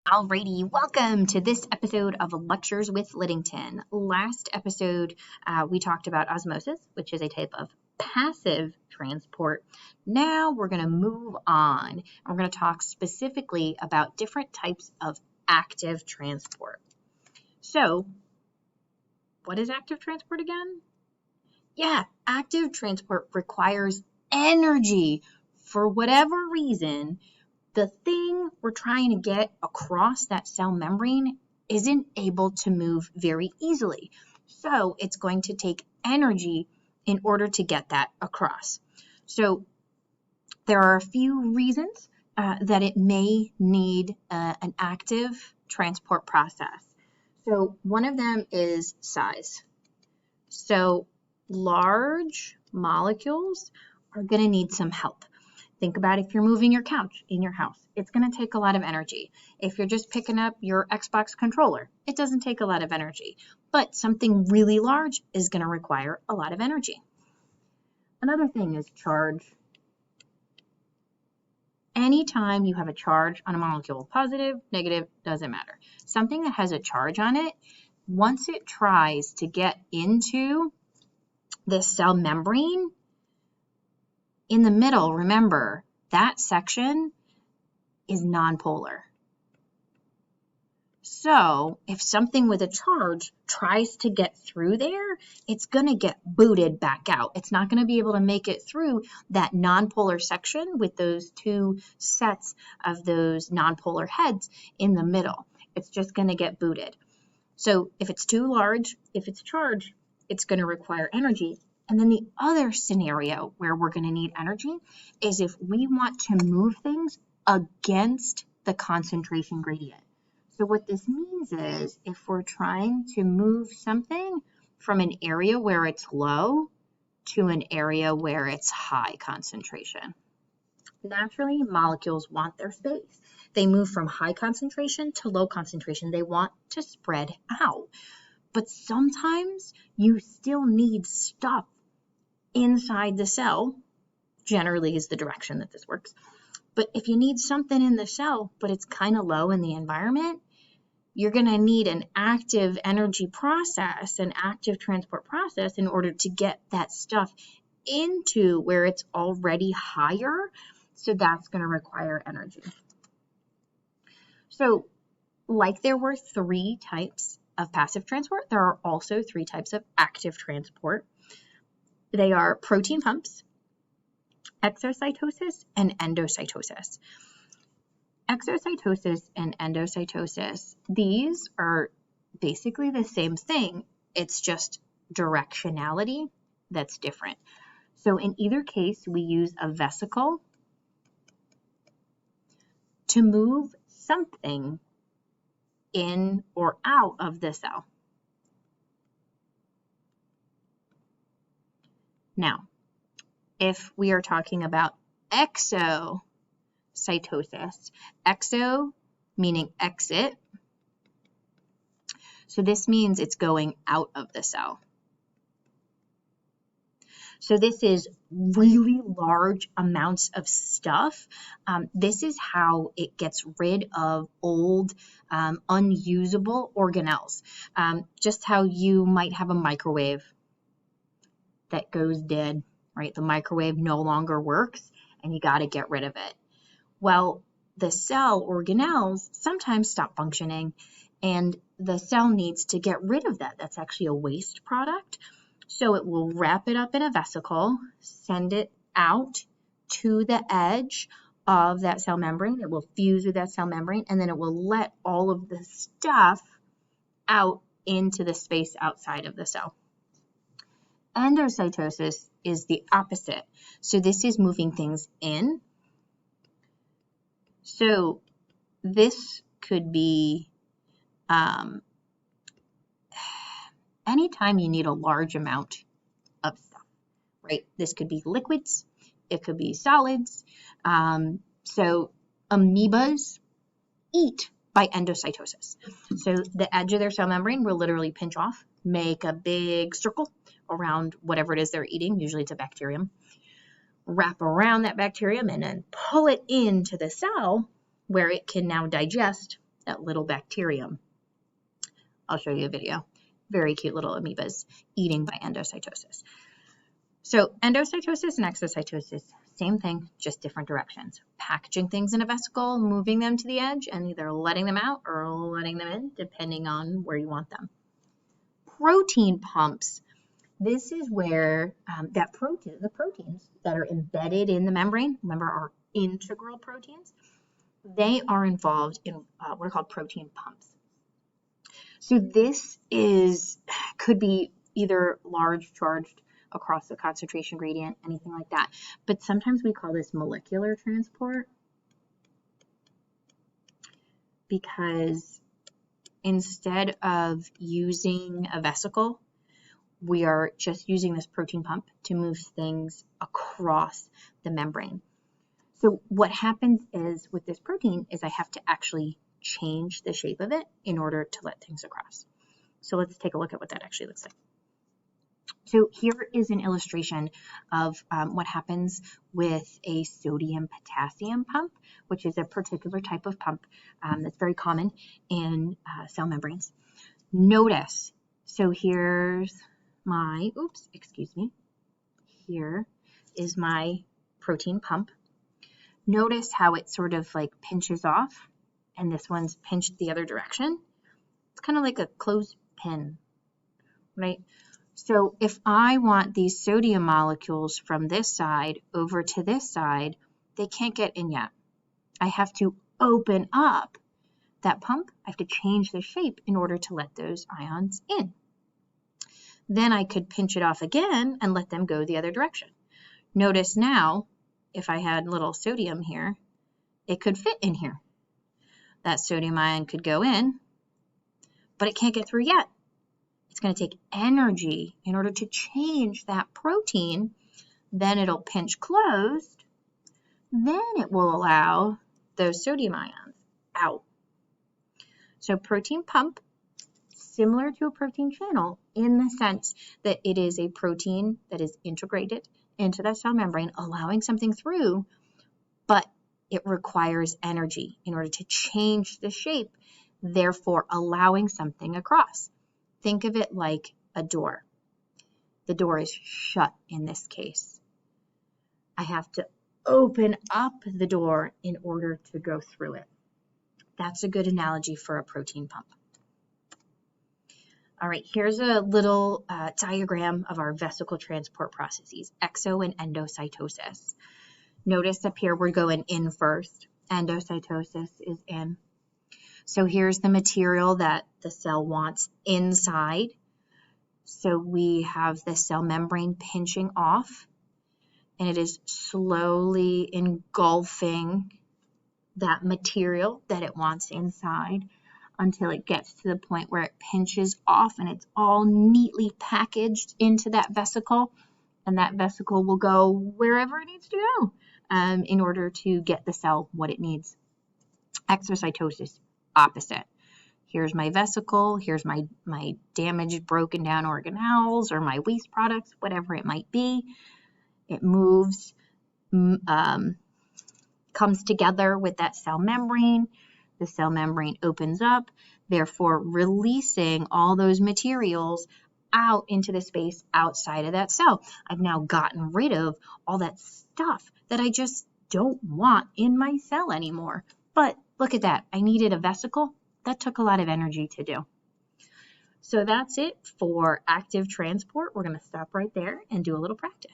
Alrighty, welcome to this episode of Lectures with Liddington. Last episode, we talked about osmosis, which is a type of passive transport. Now we're going to move on, and we're going to talk specifically about different types of active transport. So, what is active transport again? Yeah, active transport requires energy for whatever reason. The thing we're trying to get across that cell membrane isn't able to move very easily. So it's going to take energy in order to get that across. So there are a few reasons that it may need an active transport process. So one of them is size. So large molecules are going to need some help. Think about if you're moving your couch in your house. It's going to take a lot of energy. If you're just picking up your Xbox controller, it doesn't take a lot of energy. But something really large is going to require a lot of energy. Another thing is charge. Anytime you have a charge on a molecule, positive, negative, doesn't matter. Something that has a charge on it, once it tries to get into the cell membrane, in the middle, remember, that section is nonpolar. So if something with a charge tries to get through there, it's going to get booted back out. It's not going to be able to make it through that nonpolar section with those two sets of those nonpolar heads in the middle. It's just going to get booted. So if it's too large, if it's charged, it's going to require energy. And then the other scenario where we're going to need energy is if we want to move things against the concentration gradient. So what this means is if we're trying to move something from an area where it's low to an area where it's high concentration. Naturally, molecules want their space. They move from high concentration to low concentration. They want to spread out. But sometimes you still need stuff inside the cell, generally is the direction that this works. But if you need something in the cell, but it's kind of low in the environment, you're going to need an active energy process, an active transport process in order to get that stuff into where it's already higher. So that's going to require energy. So like there were 3 types of passive transport, there are also 3 types of active transport. They are protein pumps, exocytosis, and endocytosis. Exocytosis and endocytosis, these are basically the same thing. It's just directionality that's different. So in either case, we use a vesicle to move something in or out of the cell. Now, if we are talking about exocytosis, exo meaning exit, so this means it's going out of the cell. So this is really large amounts of stuff. This is how it gets rid of old, unusable organelles. Just how you might have a microwave that goes dead, right? The microwave no longer works and you got to get rid of it. Well, the cell organelles sometimes stop functioning and the cell needs to get rid of that. That's actually a waste product. So it will wrap it up in a vesicle, send it out to the edge of that cell membrane. It will fuse with that cell membrane and then it will let all of the stuff out into the space outside of the cell. Endocytosis is the opposite. So this is moving things in. So this could be anytime you need a large amount of stuff, right? This could be liquids, it could be solids. So amoebas eat by endocytosis. So the edge of their cell membrane will literally pinch off, make a big circle around whatever it is they're eating, usually it's a bacterium, wrap around that bacterium and then pull it into the cell where it can now digest that little bacterium. I'll show you a video. Very cute little amoebas eating by endocytosis. So endocytosis and exocytosis, same thing, just different directions. Packaging things in a vesicle, moving them to the edge, and either letting them out or letting them in, depending on where you want them. Protein pumps. This is where the proteins that are embedded in the membrane, remember, are integral proteins. They are involved in what are called protein pumps. So this could be either large charged across the concentration gradient, anything like that. But sometimes we call this molecular transport because instead of using a vesicle, we are just using this protein pump to move things across the membrane. So what happens is with this protein is I have to actually change the shape of it in order to let things across. So let's take a look at what that actually looks like. So here is an illustration of what happens with a sodium-potassium pump, which is a particular type of pump that's very common in cell membranes. Notice, so here's my, here is my protein pump. Notice how it sort of like pinches off, and this one's pinched the other direction. It's kind of like a clothespin, right? So if I want these sodium molecules from this side over to this side, they can't get in yet. I have to open up that pump. I have to change the shape in order to let those ions in. Then I could pinch it off again and let them go the other direction. Notice now, if I had little sodium here, it could fit in here. That sodium ion could go in, but it can't get through yet. It's going to take energy in order to change that protein. Then it'll pinch closed. Then it will allow those sodium ions out. So protein pump, similar to a protein channel in the sense that it is a protein that is integrated into the cell membrane, allowing something through, but it requires energy in order to change the shape, therefore allowing something across. Think of it like a door. The door is shut in this case. I have to open up the door in order to go through it. That's a good analogy for a protein pump. All right, here's a little diagram of our vesicle transport processes, exo and endocytosis. Notice up here we're going in first. Endocytosis is in. So here's the material that the cell wants inside. So we have the cell membrane pinching off, and it is slowly engulfing that material that it wants inside until it gets to the point where it pinches off and it's all neatly packaged into that vesicle, and that vesicle will go wherever it needs to go in order to get the cell what it needs. Exocytosis, opposite. Here's my vesicle, here's my damaged, broken down organelles or my waste products, whatever it might be. It moves, comes together with that cell membrane. The cell membrane opens up, therefore releasing all those materials out into the space outside of that cell. I've now gotten rid of all that stuff that I just don't want in my cell anymore. But look at that. I needed a vesicle. That took a lot of energy to do. So that's it for active transport. We're going to stop right there and do a little practice.